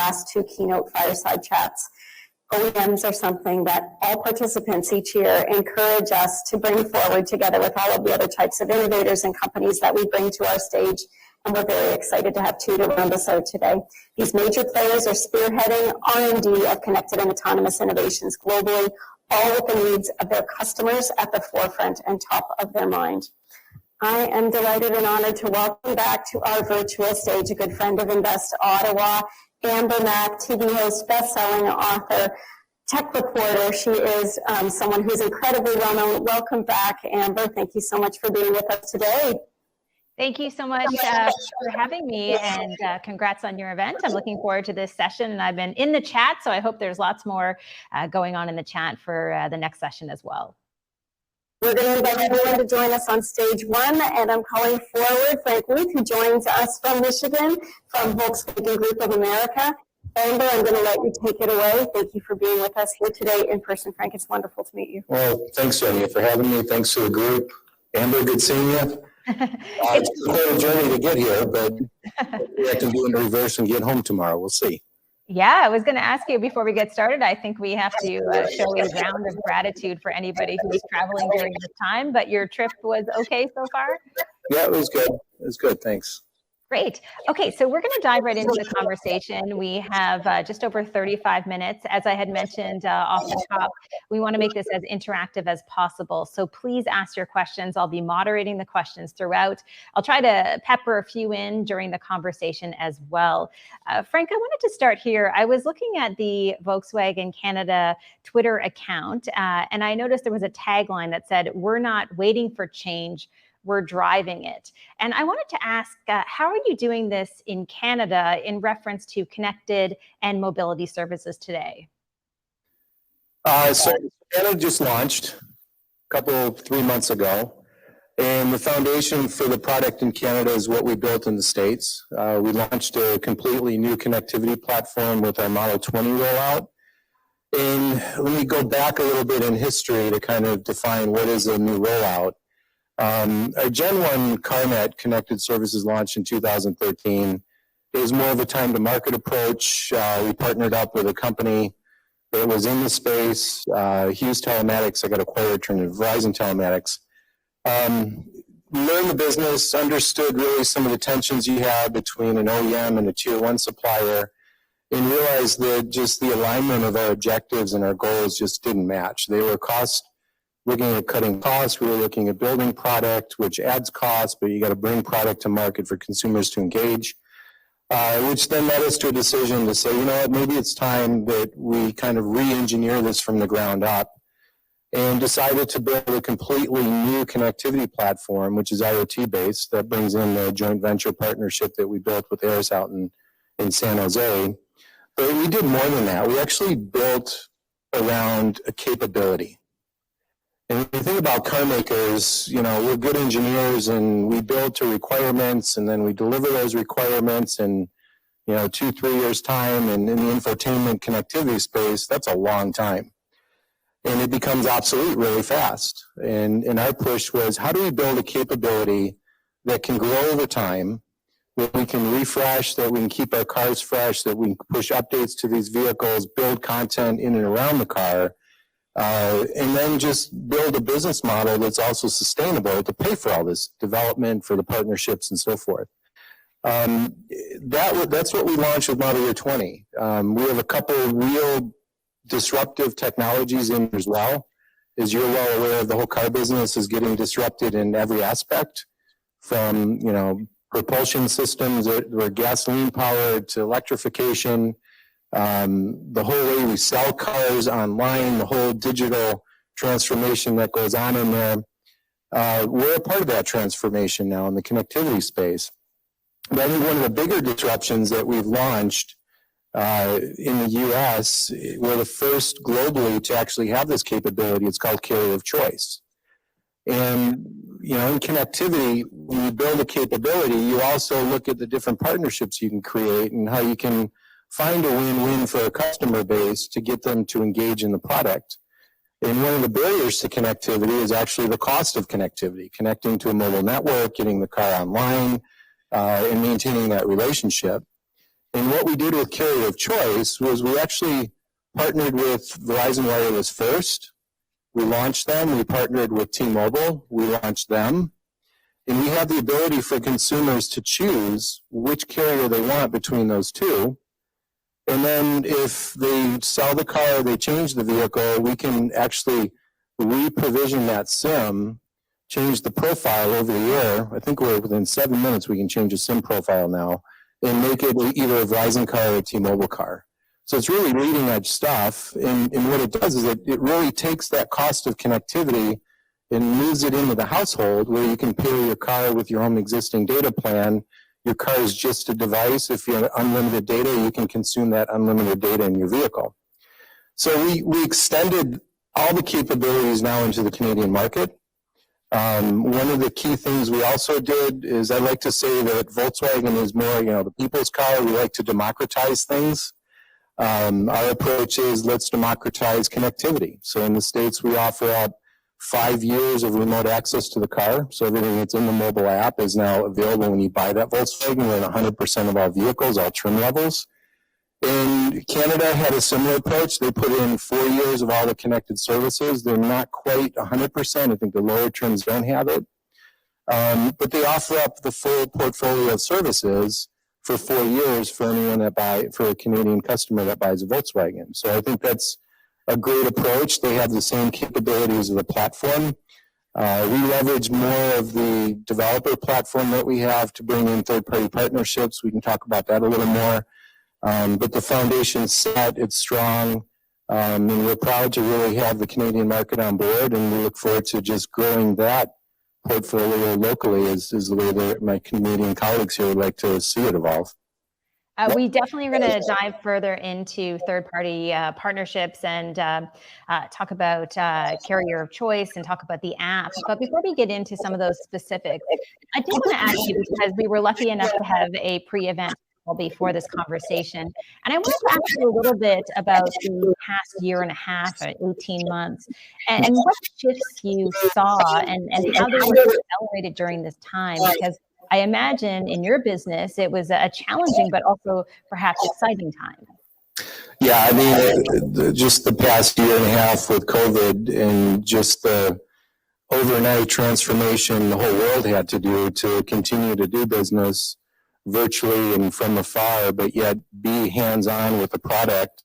last 2 keynote Fireside chats. OEMs are something that all participants each year encourage us to bring forward together with all of the other types of innovators and companies that we bring to our stage. And we're very excited to have 2 to round us out today. These major players are spearheading R&D of connected and autonomous innovations globally, all with the needs of their customers at the forefront and top of their mind. I am delighted and honored to welcome back to our virtual stage a good friend of Invest Ottawa, Amber Mack, TV host, best-selling author, tech reporter. She is someone who's incredibly well-known. Welcome back, Amber. Thank you so much for being with us today. Thank you so much for having me, and congrats on your event. I'm looking forward to this session, and I've been in the chat, so I hope there's lots more going on in the chat for the next session as well. We're going to invite everyone to join us on stage 1, and I'm calling forward Frank Weith, who joins us from Michigan, from Volkswagen Group of America. Amber, I'm going to let you take it away. Thank you for being with us here today in person, Frank. It's wonderful to meet you. Well, thanks, Sonia, for having me. Thanks to the group. Amber, good seeing you. It's quite a journey to get here, but we have to do it in reverse and get home tomorrow. We'll see. Yeah, I was going to ask you before we get started. I think we have to show a round of gratitude for anybody who's traveling during this time, but your trip was okay so far? Yeah, it was good. It was good. Thanks. Great. Okay, so we're going to dive right into the conversation. We have just over 35 minutes. As I had mentioned off the top, we want to make this as interactive as possible. So please ask your questions. I'll be moderating the questions throughout. I'll try to pepper a few in during the conversation as well. Frank, I wanted to start here. I was looking at the Volkswagen Canada Twitter account, and I noticed there was a tagline that said, "We're not waiting for change, we're driving it." And I wanted to ask, how are you doing this in Canada in reference to connected and mobility services today? So Canada just launched a 3 months ago. And the foundation for the product in Canada is what we built in the States. We launched a completely new connectivity platform with our Model 20 rollout. And let me go back a little bit in history to kind of define what is a new rollout. Our Gen 1 CarNet connected services launched in 2013. It was more of a time-to-market approach. We partnered up with a company that was in the space, Hughes Telematics. I got acquired, turned into Verizon Telematics. Learned the business, understood really some of the tensions you had between an OEM and a Tier 1 supplier, and realized that just the alignment of our objectives and our goals just didn't match. They were looking at cutting costs. We were looking at building product, which adds costs, but you got to bring product to market for consumers to engage, which then led us to a decision to say, you know what, maybe it's time that we kind of re-engineer this from the ground up, and decided to build a completely new connectivity platform, which is IoT-based, that brings in the joint venture partnership that we built with Aris out in San Jose. But we did more than that. We actually built around a capability. And when you think about car makers, you know, we're good engineers and we build to requirements and then we deliver those requirements in, 2-3 years time. And in the infotainment connectivity space, that's a long time. And it becomes obsolete really fast. And our push was, how do we build a capability that can grow over time, that we can refresh, that we can keep our cars fresh, that we can push updates to these vehicles, build content in and around the car, and then just build a business model that's also sustainable to pay for all this development, for the partnerships and so forth. That's what we launched with Model Year 20. We have a couple of real disruptive technologies in as well. As you're well aware, the whole car business is getting disrupted in every aspect, from propulsion systems that were gasoline powered to electrification. The whole way we sell cars online, the whole digital transformation that goes on in there. We're a part of that transformation now in the connectivity space. But I think one of the bigger disruptions that we've launched in the U.S., we're the first globally to actually have this capability. It's called carrier of choice. And, in connectivity, when you build a capability, you also look at the different partnerships you can create and how you can find a win-win for a customer base to get them to engage in the product. And one of the barriers to connectivity is actually the cost of connectivity, connecting to a mobile network, getting the car online, and maintaining that relationship. And what we did with Carrier of Choice was we actually partnered with Verizon Wireless first. We launched them. We partnered with T-Mobile. We launched them. And we have the ability for consumers to choose which carrier they want between those two. And then if they sell the car or they change the vehicle, we can actually re-provision that SIM, change the profile over the air. I think we're within 7 minutes we can change a SIM profile now and make it either a Verizon car or a T-Mobile car. So it's really leading edge stuff. And what it does is it really takes that cost of connectivity and moves it into the household where you can pair your car with your own existing data plan. Your car is just a device. If you have unlimited data, you can consume that unlimited data in your vehicle. So we extended all the capabilities now into the Canadian market. One of the key things we also did is I like to say that Volkswagen is more, the people's car. We like to democratize things. Our approach is let's democratize connectivity. So in the States, we offer up 5 years of remote access to the car. So everything that's in the mobile app is now available when you buy that Volkswagen. We're in 100% of all vehicles, all trim levels. And Canada had a similar approach. They put in 4 years of all the connected services. They're not quite 100%. I think the lower trims don't have it. But they offer up the full portfolio of services for 4 years for anyone for a Canadian customer that buys a Volkswagen. So I think that's a great approach. They have the same capabilities of the platform. We leverage more of the developer platform that we have to bring in third-party partnerships. We can talk about that a little more. But the foundation's set, it's strong, and we're proud to really have the Canadian market on board, and we look forward to just growing that portfolio locally is the way that my Canadian colleagues here would like to see it evolve. We definitely are going to dive further into third-party partnerships and talk about Carrier of Choice and talk about the app. But before we get into some of those specifics, I did want to ask you, because we were lucky enough to have a pre-event before this conversation, and I wanted to ask you a little bit about the past year and a half, or 18 months, and what shifts you saw and how they were accelerated during this time, because I imagine in your business, it was a challenging, but also perhaps exciting time. Yeah, I mean, just the past year and a half with COVID and just the overnight transformation the whole world had to do to continue to do business virtually and from afar, but yet be hands-on with the product,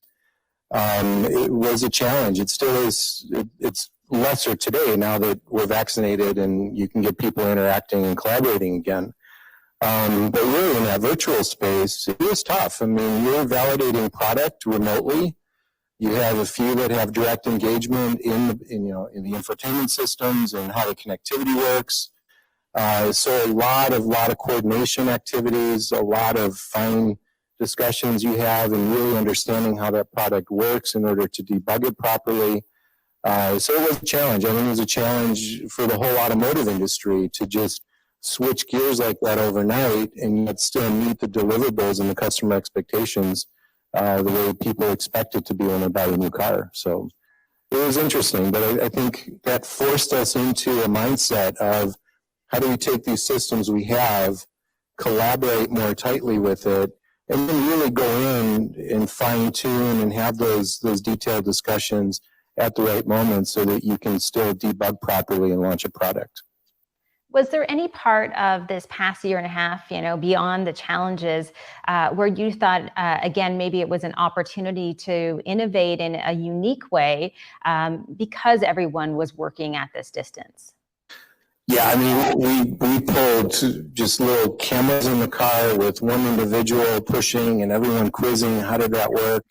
it was a challenge. It still is. It's lesser today now that we're vaccinated and you can get people interacting and collaborating again. But really in that virtual space, it was tough. I mean, you're validating product remotely. You have a few that have direct engagement in the infotainment systems and how the connectivity works. So a lot of coordination activities, a lot of fine discussions you have and really understanding how that product works in order to debug it properly. So it was a challenge. I mean, it was a challenge for the whole automotive industry to just switch gears like that overnight and yet still meet the deliverables and the customer expectations the way people expect it to be when they buy a new car. So it was interesting, but I think that forced us into a mindset of how do we take these systems we have, collaborate more tightly with it, and then really go in and fine tune and have those detailed discussions at the right moment so that you can still debug properly and launch a product. Was there any part of this past year and a half, beyond the challenges, where you thought, again, maybe it was an opportunity to innovate in a unique way because everyone was working at this distance? Yeah, I mean, we pulled just little cameras in the car with one individual pushing and everyone quizzing. How did that work?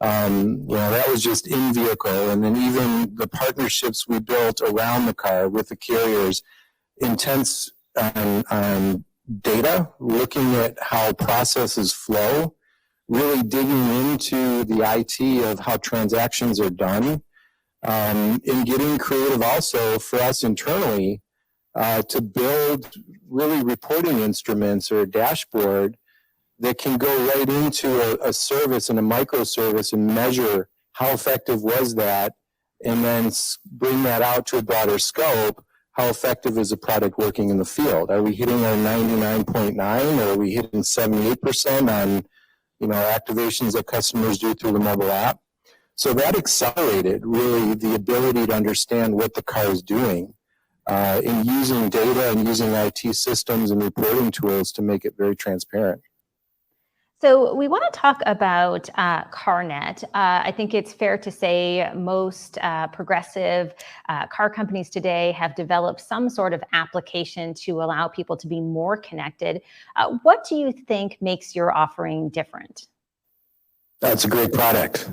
That was just in vehicle. And then even the partnerships we built around the car with the carriers, intense on data, looking at how processes flow, really digging into the IT of how transactions are done, and getting creative also for us internally to build really reporting instruments or a dashboard that can go right into a service and a microservice and measure how effective was that, and then bring that out to a broader scope. How effective is the product working in the field? Are we hitting our 99.9 or are we hitting 78% activations that customers do through the mobile app. So that accelerated really the ability to understand what the car is doing in using data and using IT systems and reporting tools to make it very transparent. So we want to talk about CarNet. I think it's fair to say most progressive car companies today have developed some sort of application to allow people to be more connected. What do you think makes your offering different? That's a great product.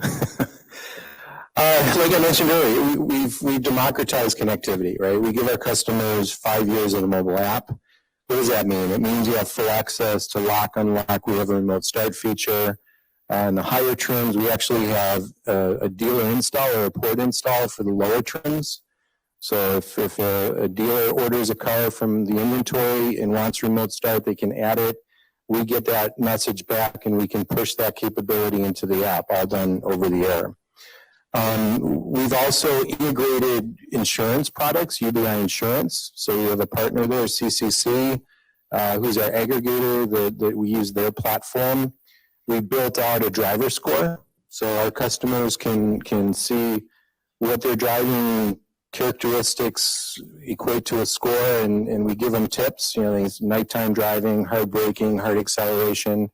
Like I mentioned earlier, we've democratized connectivity, right? We give our customers 5 years of the mobile app. What does that mean? It means you have full access to lock, unlock. We have a remote start feature. In the higher trims, we actually have a dealer install or a port install for the lower trims. So if a dealer orders a car from the inventory and wants remote start, they can add it. We get that message back and we can push that capability into the app, all done over the air. We've also integrated insurance products, UBI Insurance. So we have a partner there, CCC, who's our aggregator that we use their platform. We built out a driver score, so our customers can see what their driving characteristics equate to a score, and we give them tips, things nighttime driving, hard braking, hard acceleration.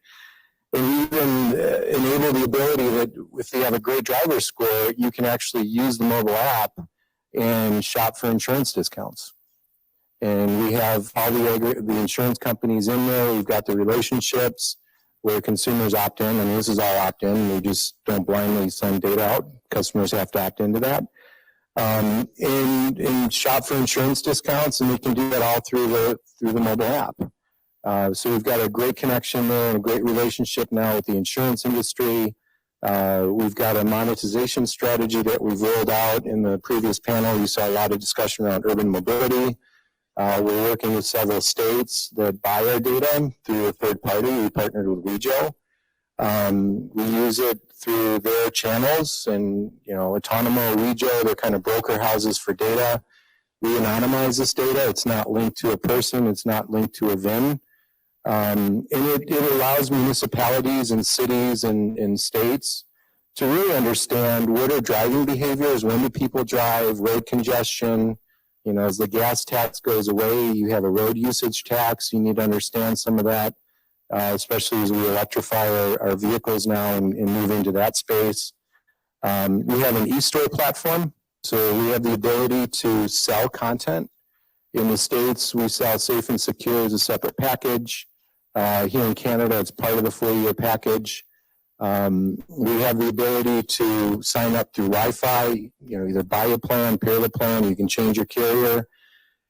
And we even enable the ability that if you have a great driver score, you can actually use the mobile app and shop for insurance discounts. And we have all the insurance companies in there. We've got the relationships where consumers opt in. I mean, this is all opt-in. We just don't blindly send data out. Customers have to opt into that. And shop for insurance discounts, and we can do that all through the mobile app. So we've got a great connection there and a great relationship now with the insurance industry. We've got a monetization strategy that we've rolled out. In the previous panel, you saw a lot of discussion around urban mobility. We're working with several states that buy our data through a third party. We partnered with Regio. We use it through their channels, and Autonomo, Regio, they're kind of broker houses for data. We anonymize this data. It's not linked to a person. It's not linked to a VIN. And it allows municipalities and cities and states to really understand what are driving behaviors, when do people drive, road congestion. As the gas tax goes away, you have a road usage tax. You need to understand some of that, especially as we electrify our vehicles now and move into that space. We have an e-store platform, so we have the ability to sell content. In the States, we sell Safe and Secure as a separate package. Here in Canada, it's part of the 4-year package. We have the ability to sign up through Wi-Fi, either buy a plan, pair the plan, you can change your carrier.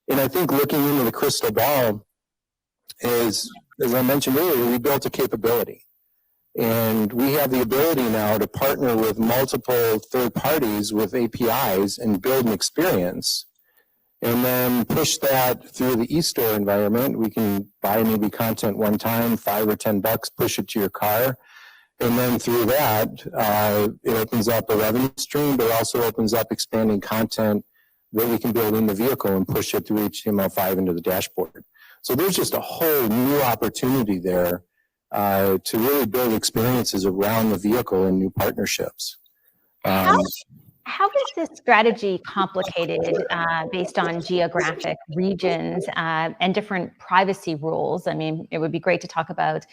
And I think looking into the crystal ball is, as I mentioned earlier, we built a capability. And we have the ability now to partner with multiple third parties with APIs and build an experience. And then push that through the e-store environment. We can buy maybe content one time, $5 or $10, push it to your car. And then through that, it opens up a revenue stream, but it also opens up expanding content that we can build in the vehicle and push it through HTML5 into the dashboard. So there's just a whole new opportunity there to really build experiences around the vehicle and new partnerships. How is this strategy complicated based on geographic regions and different privacy rules? I mean, it would be great to talk about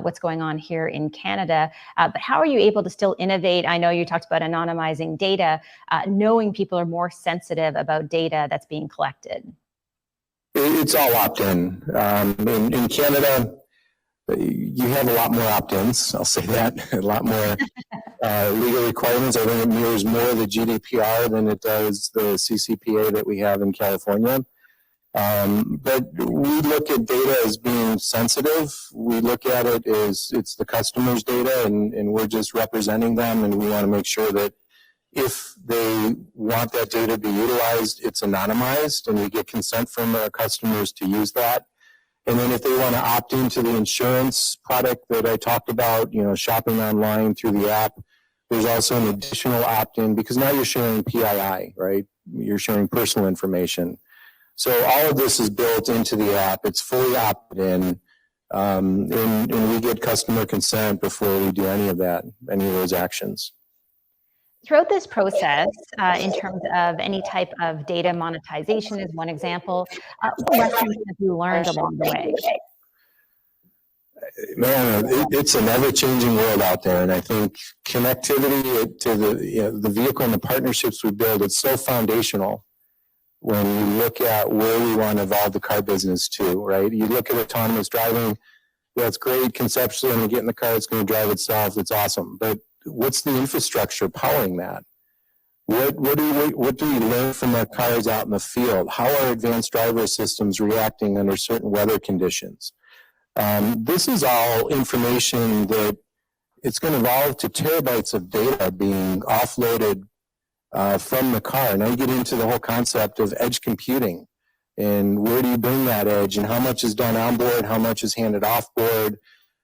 what's going on here in Canada, but how are you able to still innovate? I know you talked about anonymizing data, knowing people are more sensitive about data that's being collected. It's all opt-in. In Canada, you have a lot more opt-ins, I'll say that, a lot more legal requirements. I think it mirrors more the GDPR than it does the CCPA that we have in California. But we look at data as being sensitive. We look at it as it's the customer's data, and we're just representing them, and we want to make sure that if they want that data to be utilized, it's anonymized, and we get consent from our customers to use that. And then if they want to opt into the insurance product that I talked about, shopping online through the app, there's also an additional opt-in because now you're sharing PII, right? You're sharing personal information. So all of this is built into the app. It's fully opted in. And we get customer consent before we do any of those actions. Throughout this process, in terms of any type of data monetization is one example, what lessons have you learned along the way? Man, it's an ever-changing world out there, and I think connectivity to the vehicle and the partnerships we build, it's so foundational when you look at where we want to evolve the car business to, right? You look at autonomous driving, that's great conceptually, when you get in the car, it's going to drive itself, it's awesome, but what's the infrastructure powering that? What do we learn from our cars out in the field? How are advanced driver systems reacting under certain weather conditions? This is all information that it's going to evolve to terabytes of data being offloaded from the car. Now you get into the whole concept of edge computing, and where do you bring that edge, and how much is done on board, how much is handed off board,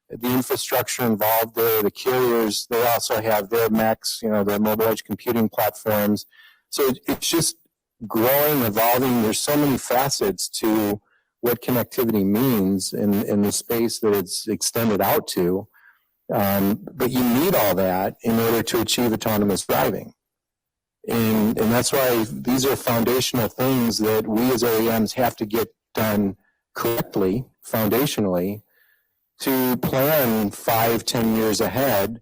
the infrastructure involved there, the carriers, they also have their MECs, their mobile edge computing platforms. So it's just growing, evolving. There's so many facets to what connectivity means in the space that it's extended out to. But you need all that in order to achieve autonomous driving. And that's why these are foundational things that we as OEMs have to get done correctly, foundationally, to plan 5-10 years ahead.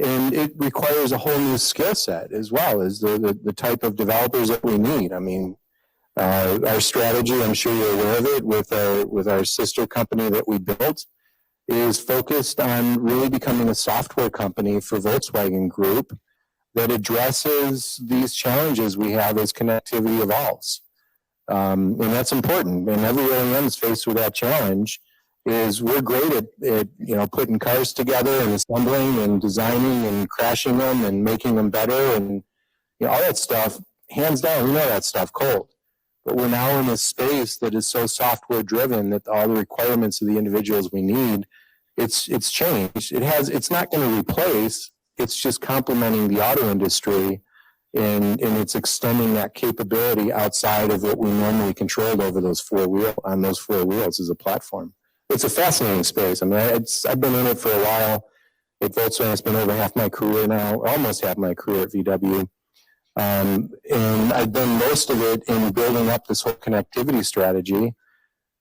And it requires a whole new skill set as well as the type of developers that we need. I mean, our strategy, I'm sure you're aware of it, with our sister company that we built, is focused on really becoming a software company for Volkswagen Group that addresses these challenges we have as connectivity evolves. And that's important. And every OEM is faced with that challenge. Is we're great at putting cars together and assembling and designing and crashing them and making them better and all that stuff. Hands down, we know that stuff cold. But we're now in a space that is so software driven that all the requirements of the individuals we need, it's changed. It's not going to replace. It's just complementing the auto industry, and it's extending that capability outside of what we normally controlled over those four wheels as a platform. It's a fascinating space. I mean, I've been in it for a while. At Volkswagen, it's been over half my career now, almost half my career at VW. And I've done most of it in building up this whole connectivity strategy.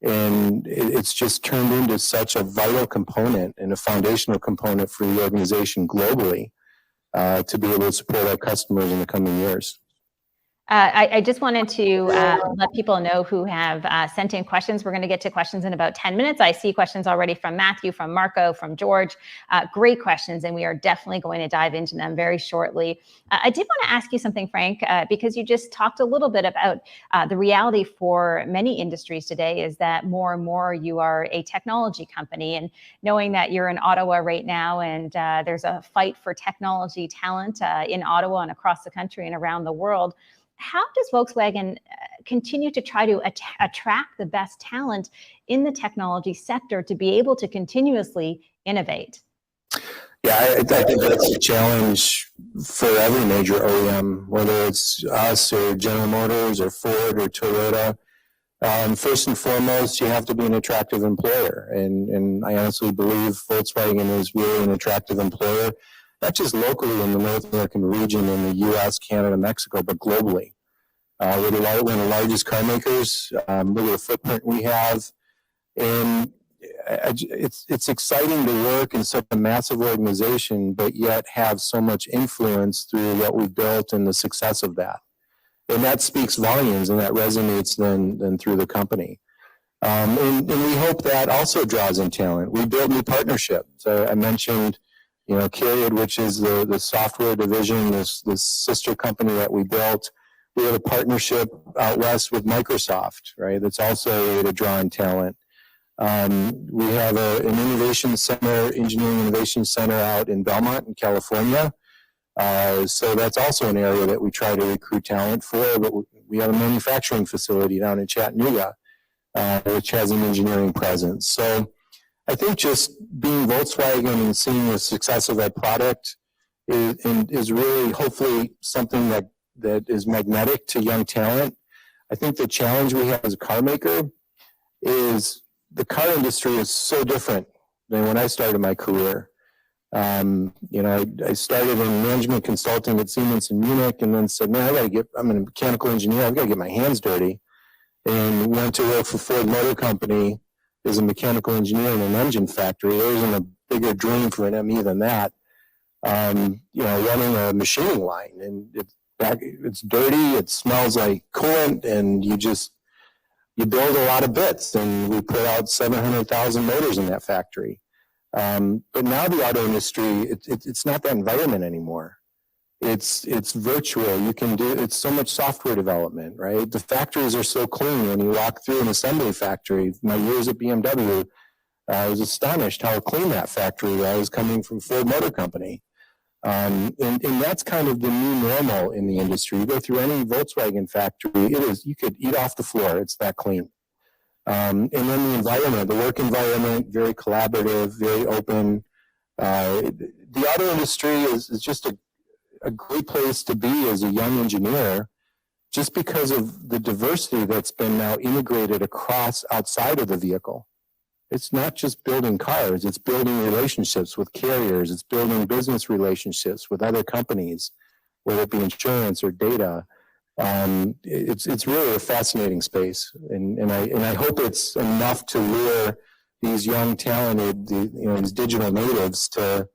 And it's just turned into such a vital component and a foundational component for the organization globally to be able to support our customers in the coming years. I just wanted to let people know who have sent in questions. We're going to get to questions in about 10 minutes. I see questions already from Matthew, from Marco, from George. Great questions, and we are definitely going to dive into them very shortly. I did want to ask you something, Frank, because you just talked a little bit about the reality for many industries today is that more and more you are a technology company, and knowing that you're in Ottawa right now and there's a fight for technology talent in Ottawa and across the country and around the world. How does Volkswagen continue to try to attract the best talent in the technology sector to be able to continuously innovate? Yeah, I think that's a challenge for every major OEM, whether it's us or General Motors or Ford or Toyota. First and foremost, you have to be an attractive employer. And I honestly believe Volkswagen is really an attractive employer, not just locally in the North American region, in the U.S., Canada, Mexico, but globally. We're one of the largest car makers. Look at the footprint we have. And it's exciting to work in such a massive organization, but yet have so much influence through what we've built and the success of that. And that speaks volumes, and that resonates then through the company. And we hope that also draws in talent. We build new partnerships. I mentioned CAV, which is the software division, this sister company that we built. We have a partnership out west with Microsoft, right? That's also a way to draw in talent. We have an innovation center, engineering innovation center out in Belmont in California. So that's also an area that we try to recruit talent for. But we have a manufacturing facility down in Chattanooga, which has an engineering presence. So I think just being Volkswagen and seeing the success of that product is really hopefully something that is magnetic to young talent. I think the challenge we have as a car maker is the car industry is so different than when I started my career. I started in management consulting at Siemens in Munich, and then said, man, I'm a mechanical engineer, I've got to get my hands dirty, and went to work for Ford Motor Company as a mechanical engineer in an engine factory. There wasn't a bigger dream for an ME than that. Running a machining line, and it's dirty, it smells like coolant, and you build a lot of bits, and we put out 700,000 motors in that factory. But now the auto industry, it's not that environment anymore. It's virtual. It's so much software development, right? The factories are so clean. When you walk through an assembly factory, my years at BMW, I was astonished how clean that factory was coming from Ford Motor Company. And that's kind of the new normal in the industry. You go through any Volkswagen factory, you could eat off the floor. It's that clean. And then the environment, the work environment, very collaborative, very open. The auto industry is just a great place to be as a young engineer, just because of the diversity that's been now integrated across outside of the vehicle. It's not just building cars, it's building relationships with carriers, it's building business relationships with other companies, whether it be insurance or data. It's really a fascinating space, and I hope it's enough to lure these young, talented, these digital natives to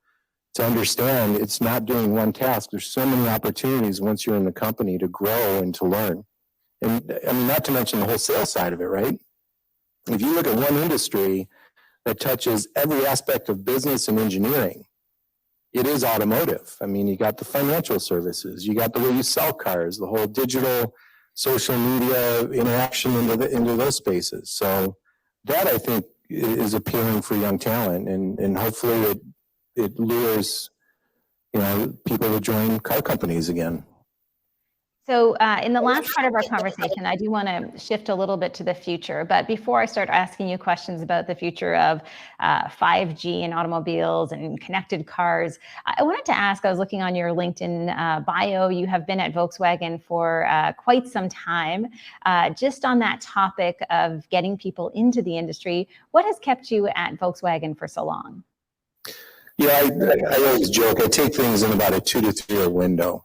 understand it's not doing one task. There's so many opportunities once you're in the company to grow and to learn. And I mean, not to mention the whole sales side of it, right? If you look at one industry that touches every aspect of business and engineering, it is automotive. I mean, you got the financial services, you got the way you sell cars, the whole digital social media interaction into those spaces. So that, I think, is appealing for young talent, and hopefully it lures people to join car companies again. So in the last part of our conversation, I do want to shift a little bit to the future. But before I start asking you questions about the future of 5G and automobiles and connected cars, I wanted to ask, I was looking on your LinkedIn bio, you have been at Volkswagen for quite some time. Just on that topic of getting people into the industry, what has kept you at Volkswagen for so long? Yeah, I always joke, I take things in about a 2 to 3 year window.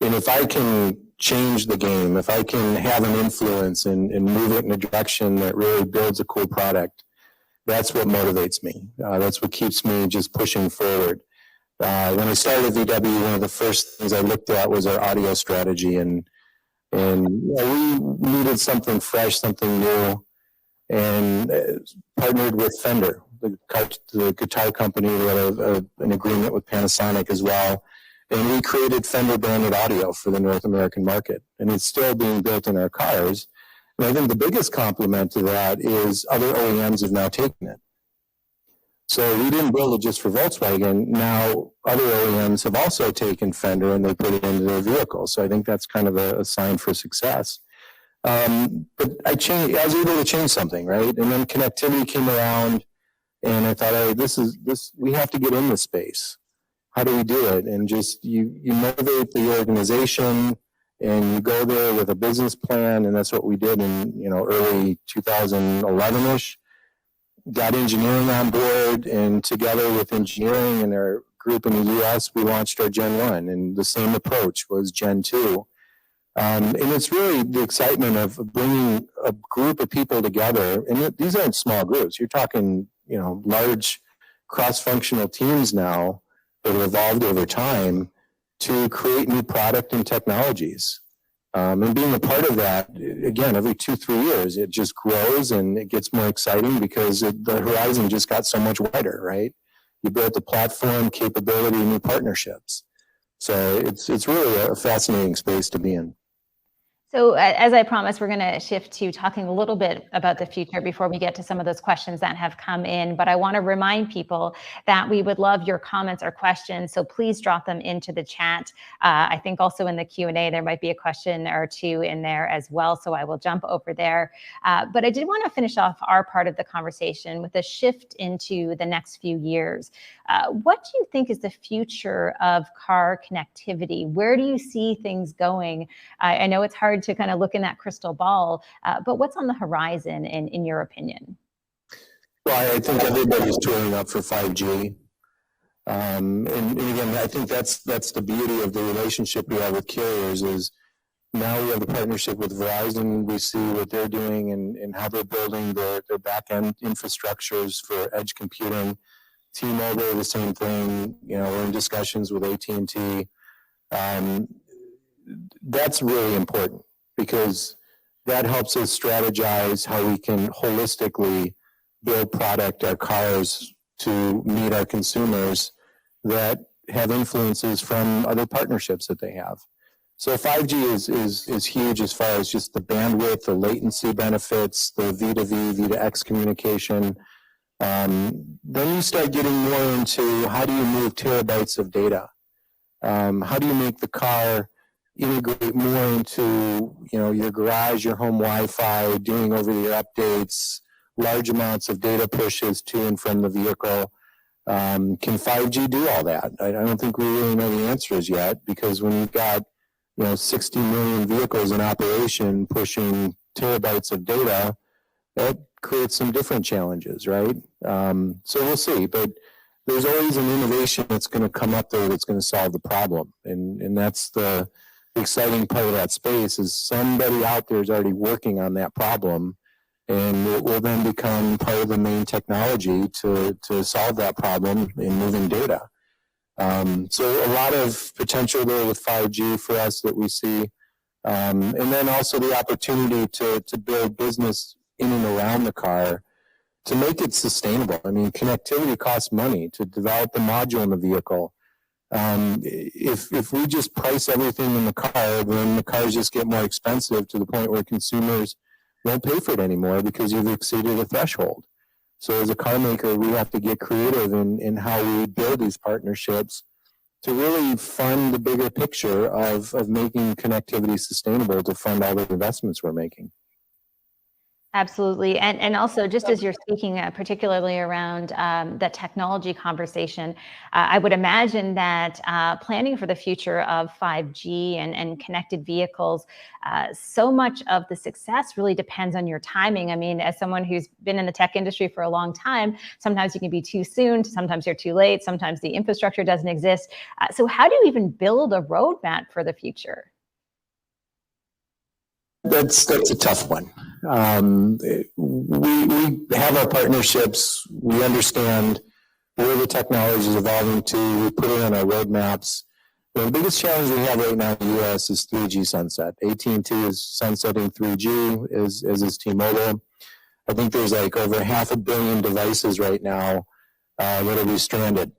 And if I can change the game, if I can have an influence and move it in a direction that really builds a cool product, that's what motivates me. That's what keeps me just pushing forward. When I started VW, one of the first things I looked at was our audio strategy, and we needed something fresh, something new, and partnered with Fender, the guitar company. We had an agreement with Panasonic as well. And we created Fender branded audio for the North American market. And it's still being built in our cars. And I think the biggest compliment to that is other OEMs have now taken it. So we didn't build it just for Volkswagen. Now other OEMs have also taken Fender and they put it into their vehicles. So I think that's kind of a sign for success. But I was able to change something, right? And then connectivity came around, and I thought, hey, we have to get in this space. How do we do it? And just you motivate the organization, and you go there with a business plan, and that's what we did in early 2011ish. Got engineering on board, and together with engineering and our group in the U.S., we launched our Gen 1, and the same approach was Gen 2. And it's really the excitement of bringing a group of people together, and these aren't small groups. You're talking, large cross-functional teams now that have evolved over time to create new product and technologies. And being a part of that, again, every 2-3 years, it just grows and it gets more exciting because the horizon just got so much wider, right? You built the platform, capability, new partnerships. So it's really a fascinating space to be in. So as I promised, we're going to shift to talking a little bit about the future before we get to some of those questions that have come in. But I want to remind people that we would love your comments or questions. So please drop them into the chat. I think also in the Q&A, there might be a question or two in there as well. So I will jump over there. But I did want to finish off our part of the conversation with a shift into the next few years. What do you think is the future of car connectivity? Where do you see things going? I know it's hard to kind of look in that crystal ball, but what's on the horizon in your opinion? Well, I think everybody's tooling up for 5G. And again, I think that's the beauty of the relationship we have with carriers is now we have the partnership with Verizon. We see what they're doing and how they're building their back-end infrastructures for edge computing. T-Mobile, the same thing. You know, we're in discussions with AT&T. That's really important because that helps us strategize how we can holistically build product, our cars, to meet our consumers that have influences from other partnerships that they have. So 5G is huge as far as just the bandwidth, the latency benefits, the V2V, V2X communication. Then you start getting more into how do you move terabytes of data? How do you make the car integrate more into, you know, your garage, your home Wi-Fi, doing over-the-air updates, large amounts of data pushes to and from the vehicle? Can 5G do all that? I don't think we really know the answers yet, because when you've got, you know, 60 million vehicles in operation pushing terabytes of data, that creates some different challenges, right? So we'll see, but there's always an innovation that's going to come up there that's going to solve the problem, and that's the exciting part of that space is somebody out there is already working on that problem, and it will then become part of the main technology to solve that problem in moving data. So a lot of potential there with 5G for us that we see. And then also the opportunity to build business in and around the car to make it sustainable. I mean, connectivity costs money to develop the module in the vehicle. If we just price everything in the car, then the cars just get more expensive to the point where consumers won't pay for it anymore because you've exceeded a threshold. So as a car maker, we have to get creative in how we build these partnerships to really fund the bigger picture of making connectivity sustainable to fund all the investments we're making. Absolutely. And also, just as you're speaking particularly around the technology conversation, I would imagine that planning for the future of 5G and connected vehicles, so much of the success really depends on your timing. I mean, as someone who's been in the tech industry for a long time, sometimes you can be too soon, sometimes you're too late, sometimes the infrastructure doesn't exist. So how do you even build a roadmap for the future? That's a tough one. We have our partnerships. We understand where the technology is evolving to. We put it on our roadmaps. The biggest challenge we have right now in the U.S. is 3G sunset. AT&T is sunsetting 3G, as is T-Mobile. I think there's like over 500 million devices right now that will be stranded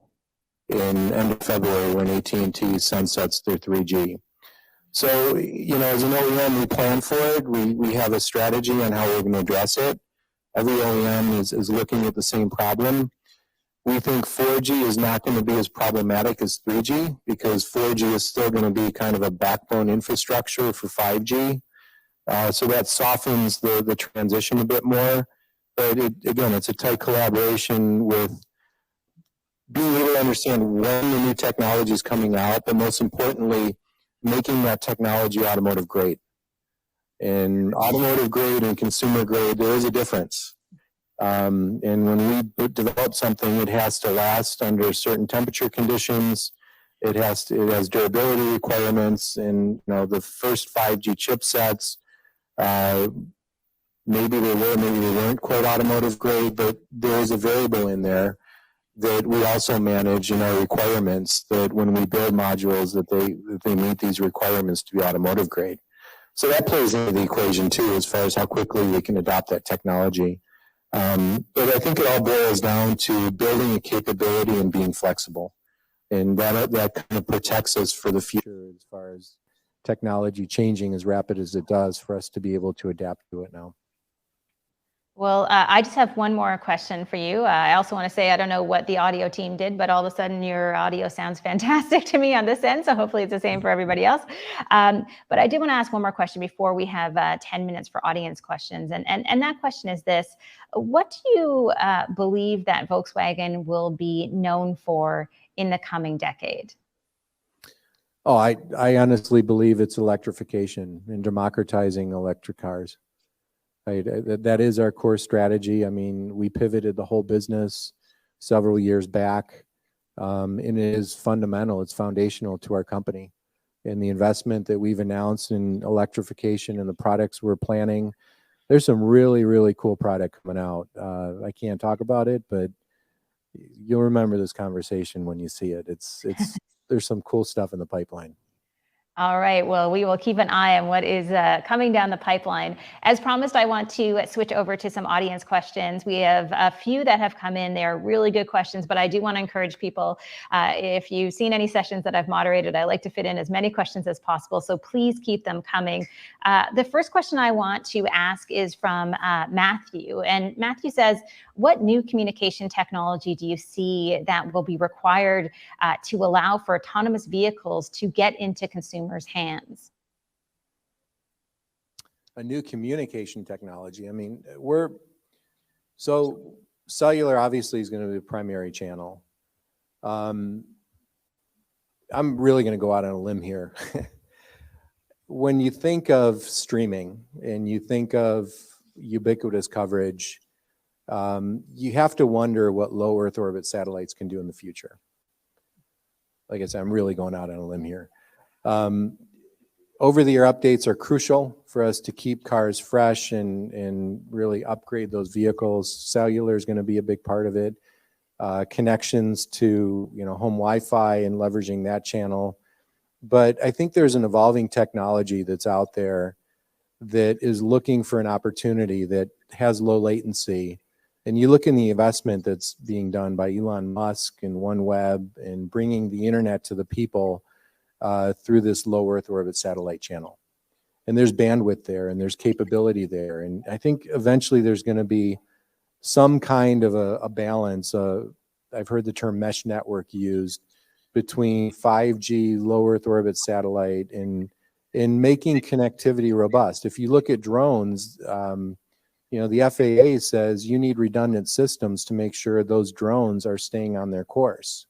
in end of February when AT&T sunsets their 3G. So, you know, as an OEM, we plan for it. We have a strategy on how we're going to address it. Every OEM is looking at the same problem. We think 4G is not going to be as problematic as 3G because 4G is still going to be kind of a backbone infrastructure for 5G. So that softens the transition a bit more. But again, it's a tight collaboration with being able to understand when the new technology is coming out, but most importantly, making that technology automotive grade. And automotive grade and consumer grade, there is a difference. And when we develop something, it has to last under certain temperature conditions. It has durability requirements. And, you know, the first 5G chipsets, maybe they were, maybe they weren't quite automotive grade, but there is a variable in there that we also manage in our requirements, that when we build modules that they meet these requirements to be automotive grade. So that plays into the equation too, as far as how quickly we can adopt that technology. But I think it all boils down to building a capability and being flexible. And that kind of protects us for the future as far as technology changing as rapid as it does for us to be able to adapt to it now. Well, I just have one more question for you. I also want to say, I don't know what the audio team did, but all of a sudden your audio sounds fantastic to me on this end. So hopefully it's the same for everybody else. But I did want to ask one more question before we have 10 minutes for audience questions. And that question is this: what do you believe that Volkswagen will be known for in the coming decade? Oh, I honestly believe it's electrification and democratizing electric cars. That is our core strategy. I mean, we pivoted the whole business several years back, and it is fundamental. It's foundational to our company. And the investment that we've announced in electrification and the products we're planning, there's some really, really cool product coming out. I can't talk about it, but you'll remember this conversation when you see it. There's some cool stuff in the pipeline. All right. Well, we will keep an eye on what is coming down the pipeline. As promised, I want to switch over to some audience questions. We have a few that have come in. They are really good questions, but I do want to encourage people, if you've seen any sessions that I've moderated, I like to fit in as many questions as possible. So please keep them coming. The first question I want to ask is from Matthew. And Matthew says, what new communication technology do you see that will be required to allow for autonomous vehicles to get into consumers' hands? A new communication technology. I mean, so cellular obviously is going to be the primary channel. I'm really going to go out on a limb here. When you think of streaming and you think of ubiquitous coverage, you have to wonder what low Earth orbit satellites can do in the future. Like I said, I'm really going out on a limb here. Over-the-air updates are crucial for us to keep cars fresh and really upgrade those vehicles. Cellular is going to be a big part of it. Connections to home Wi-Fi and leveraging that channel. But I think there's an evolving technology that's out there that is looking for an opportunity that has low latency. And you look in the investment that's being done by Elon Musk and OneWeb and bringing the internet to the people through this low Earth orbit satellite channel. And there's bandwidth there and there's capability there. And I think eventually there's going to be some kind of a balance. I've heard the term mesh network used between 5G, low Earth orbit satellite, and making connectivity robust. If you look at drones, the FAA says you need redundant systems to make sure those drones are staying on their course.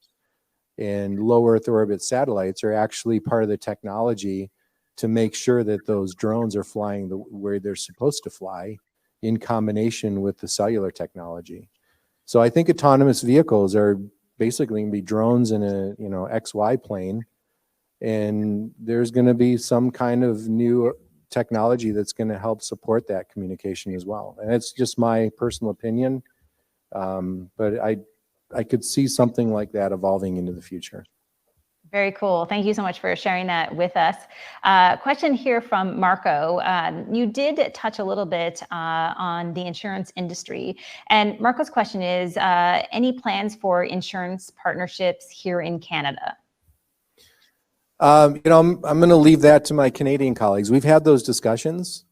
And low Earth orbit satellites are actually part of the technology to make sure that those drones are flying where they're supposed to fly in combination with the cellular technology. So I think autonomous vehicles are basically going to be drones in a XY plane, and there's going to be some kind of new technology that's going to help support that communication as well. And it's just my personal opinion, but I could see something like that evolving into the future. Very cool. Thank you so much for sharing that with us. Question here from Marco. You did touch a little bit on the insurance industry. And Marco's question is, any plans for insurance partnerships here in Canada? I'm going to leave that to my Canadian colleagues. We've had those discussions.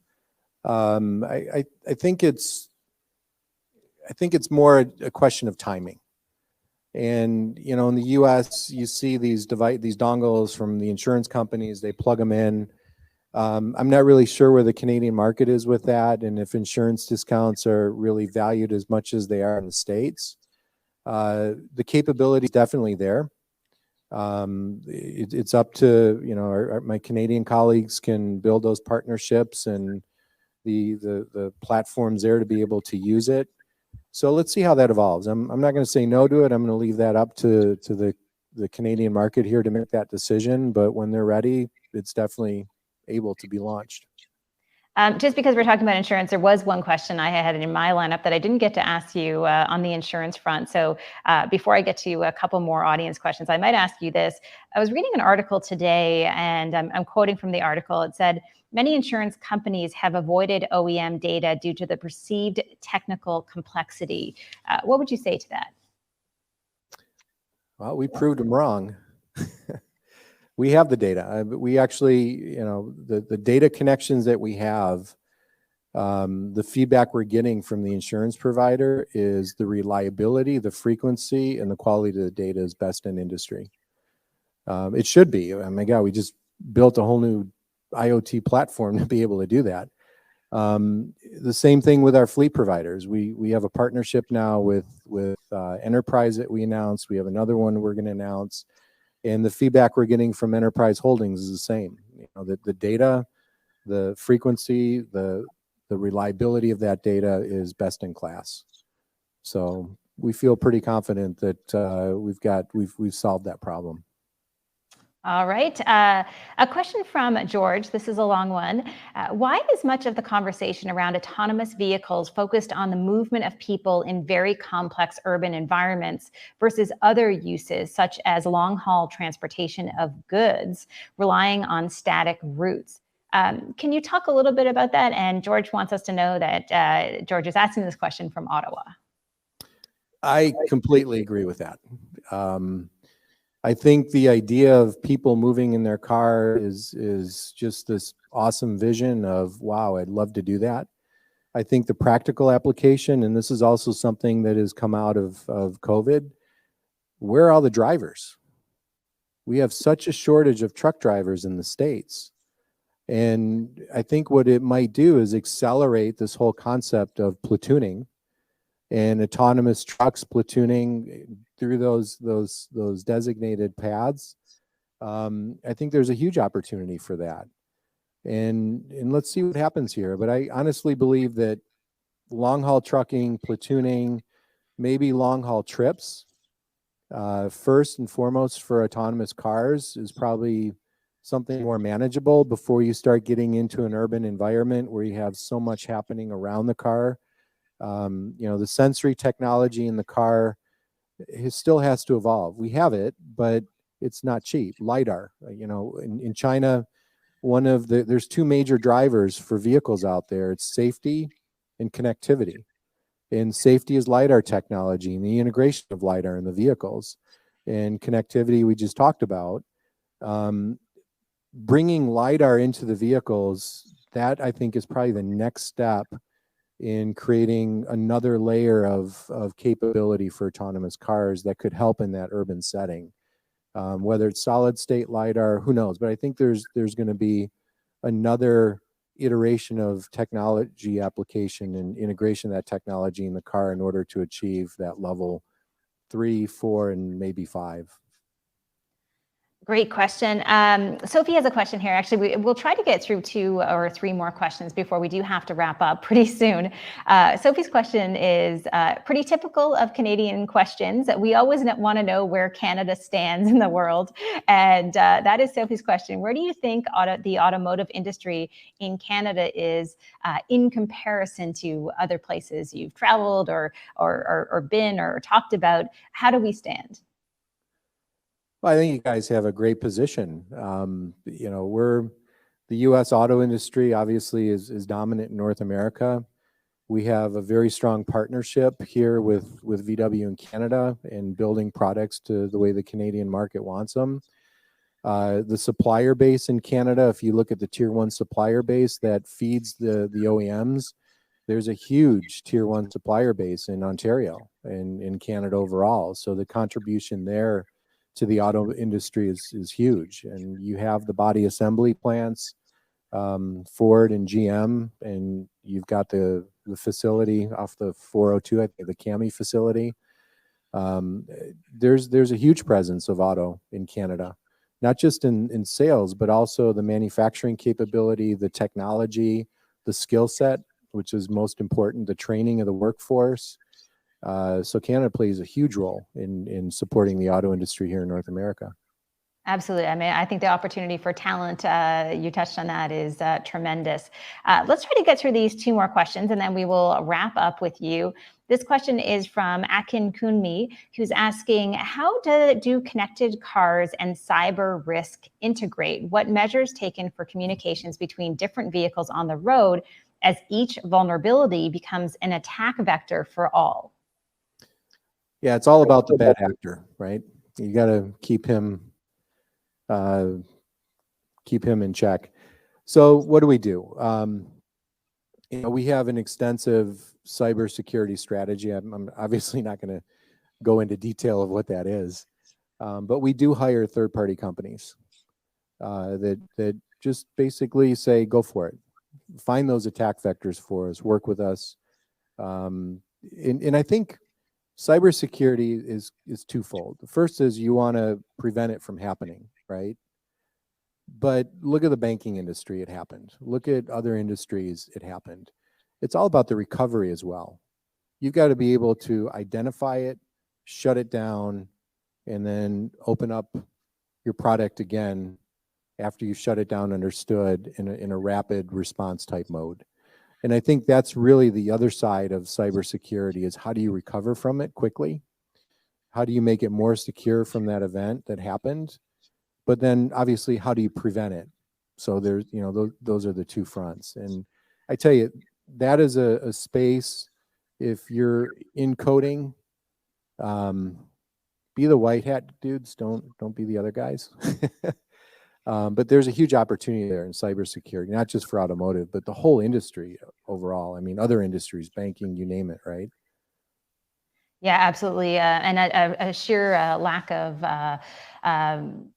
I think it's more a question of timing. And in the U.S., you see these dongles from the insurance companies. They plug them in. I'm not really sure where the Canadian market is with that, and if insurance discounts are really valued as much as they are in the States. The capability is definitely there. It's up to my Canadian colleagues can build those partnerships and the platforms there to be able to use it. So let's see how that evolves. I'm not going to say no to it. I'm going to leave that up to the Canadian market here to make that decision. But when they're ready, it's definitely able to be launched. Just because we're talking about insurance, there was one question I had in my lineup that I didn't get to ask you on the insurance front. So before I get to a couple more audience questions, I might ask you this. I was reading an article today, and I'm quoting from the article. It said, many insurance companies have avoided OEM data due to the perceived technical complexity. What would you say to that? Well, we proved them wrong. We have the data. We actually, the data connections that we have, the feedback we're getting from the insurance provider is the reliability, the frequency, and the quality of the data is best in industry. It should be. Oh my God, we just built a whole new IoT platform to be able to do that. The same thing with our fleet providers. We have a partnership now with Enterprise that we announced. We have another one we're going to announce. And the feedback we're getting from Enterprise Holdings is the same. You know, the data, the frequency, the reliability of that data is best in class. So we feel pretty confident that we've solved that problem. All right. A question from George. This is a long one. Why is much of the conversation around autonomous vehicles focused on the movement of people in very complex urban environments versus other uses, such as long-haul transportation of goods, relying on static routes? Can you talk a little bit about that? And George wants us to know that George is asking this question from Ottawa. I completely agree with that. I think the idea of people moving in their car is just this awesome vision of, wow, I'd love to do that. I think the practical application, and this is also something that has come out of COVID, where are all the drivers? We have such a shortage of truck drivers in the States. And I think what it might do is accelerate this whole concept of platooning and autonomous trucks platooning through those designated paths. I think there's a huge opportunity for that. And let's see what happens here. But I honestly believe that long haul trucking, platooning, maybe long haul trips, first and foremost for autonomous cars is probably something more manageable before you start getting into an urban environment where you have so much happening around the car. You know, the sensory technology in the car still has to evolve. We have it, but it's not cheap. LiDAR, you know, in China, there's two major drivers for vehicles out there. It's safety and connectivity. And safety is LiDAR technology and the integration of LiDAR in the vehicles. And connectivity we just talked about. Bringing LiDAR into the vehicles, that I think is probably the next step in creating another layer of capability for autonomous cars that could help in that urban setting. Whether it's solid state LiDAR, who knows? But I think there's going to be another iteration of technology application and integration of that technology in the car in order to achieve that level 3, 4, and maybe 5. Great question. Sophie has a question here. Actually, we'll try to get through 2 or 3 more questions before we do have to wrap up pretty soon. Sophie's question is pretty typical of Canadian questions. We always want to know where Canada stands in the world. And that is Sophie's question. Where do you think the automotive industry in Canada is in comparison to other places you've traveled or been or talked about? How do we stand? Well, I think you guys have a great position. You know, the U.S. auto industry obviously is dominant in North America. We have a very strong partnership here with VW in Canada in building products to the way the Canadian market wants them. The supplier base in Canada, if you look at the tier 1 supplier base that feeds the OEMs, there's a huge tier 1 supplier base in Ontario and in Canada overall. So the contribution there to the auto industry is huge. And you have the body assembly plants, Ford and GM, and you've got the facility off the 402, I think the CAMI facility. There's a huge presence of auto in Canada, not just in sales, but also the manufacturing capability, the technology, the skill set, which is most important, the training of the workforce. So Canada plays a huge role in supporting the auto industry here in North America. Absolutely. I mean, I think the opportunity for talent, you touched on that, is tremendous. Let's try to get through these 2 more questions and then we will wrap up with you. This question is from Akin Kunmi, who's asking, how do connected cars and cyber risk integrate? What measures taken for communications between different vehicles on the road as each vulnerability becomes an attack vector for all? Yeah, it's all about the bad actor, right? You got to keep him in check. So what do? You know, we have an extensive cybersecurity strategy. I'm obviously not going to go into detail of what that is, but we do hire third-party companies that just basically say, go for it. Find those attack vectors for us, work with us. And I think cybersecurity is twofold. The first is you want to prevent it from happening, right? But look at the banking industry, it happened. Look at other industries, it happened. It's all about the recovery as well. You've got to be able to identify it, shut it down, and then open up your product again after you shut it down, understood, in a rapid response type mode. And I think that's really the other side of cybersecurity, is how do you recover from it quickly? How do you make it more secure from that event that happened? But then obviously, how do you prevent it? So there's, those are the two fronts. And I tell you, that is a space, if you're in coding, be the white hat dudes, don't be the other guys. But there's a huge opportunity there in cybersecurity, not just for automotive, but the whole industry overall. I mean, other industries, banking, you name it, right? Yeah, absolutely. And a sheer lack of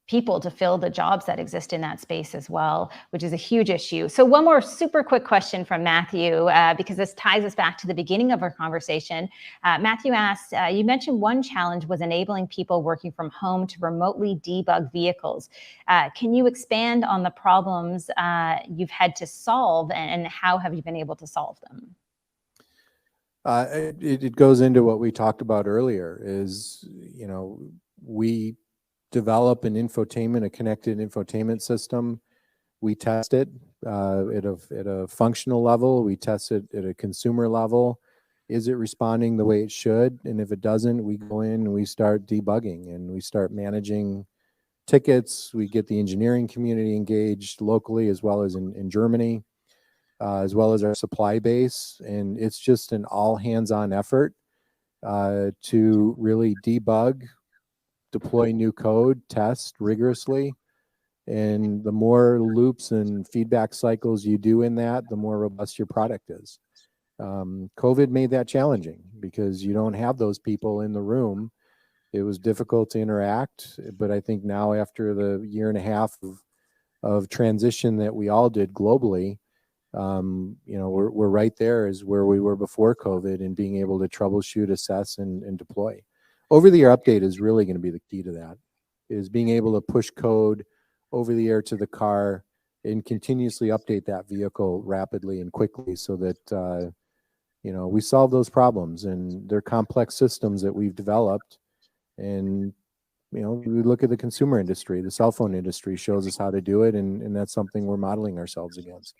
people to fill the jobs that exist in that space as well, which is a huge issue. So one more super quick question from Matthew, because this ties us back to the beginning of our conversation. Matthew asked, you mentioned one challenge was enabling people working from home to remotely debug vehicles. Can you expand on the problems you've had to solve, and how have you been able to solve them? It goes into what we talked about earlier, is, we develop a connected infotainment system. We test it at a functional level. We test it at a consumer level. Is it responding the way it should? And if it doesn't, we go in and we start debugging, and we start managing tickets. We get the engineering community engaged locally, as well as in Germany. As well as our supply base. And it's just an all hands-on effort to really debug, deploy new code, test rigorously. And the more loops and feedback cycles you do in that, the more robust your product is. COVID made that challenging because you don't have those people in the room. It was difficult to interact, but I think now, after the year and a half of transition that we all did globally, we're right there as where we were before COVID, and being able to troubleshoot, assess, and deploy. Over the air update is really going to be the key to that, is being able to push code over the air to the car and continuously update that vehicle rapidly and quickly, so that, we solve those problems. And they're complex systems that we've developed. And, we look at the consumer industry, the cell phone industry shows us how to do it. And that's something we're modeling ourselves against.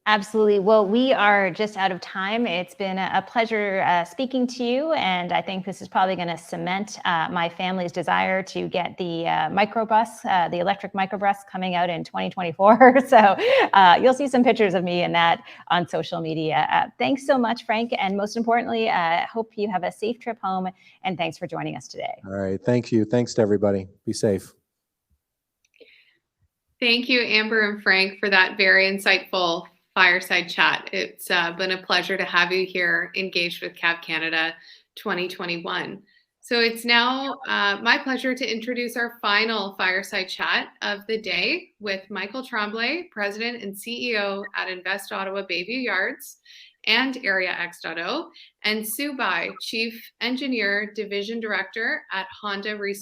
Absolutely. Well, we are just out of time. It's been a pleasure speaking to you, and I think this is probably going to cement my family's desire to get the microbus, the electric microbus, coming out in 2024. So you'll see some pictures of me in that on social media. Thanks so much, Frank, and most importantly, hope you have a safe trip home, and thanks for joining us today. All right. Thank you. Thanks to everybody. Be safe. Thank you, Amber and Frank, for that very insightful fireside chat. It's been a pleasure to have you here engaged with CAV Canada 2021. So it's now my pleasure to introduce our final fireside chat of the day with Michael Tremblay, President and CEO at Invest Ottawa Bayview Yards and Area X.O, and Sue Bai, Chief Engineer, Division Director at Honda Research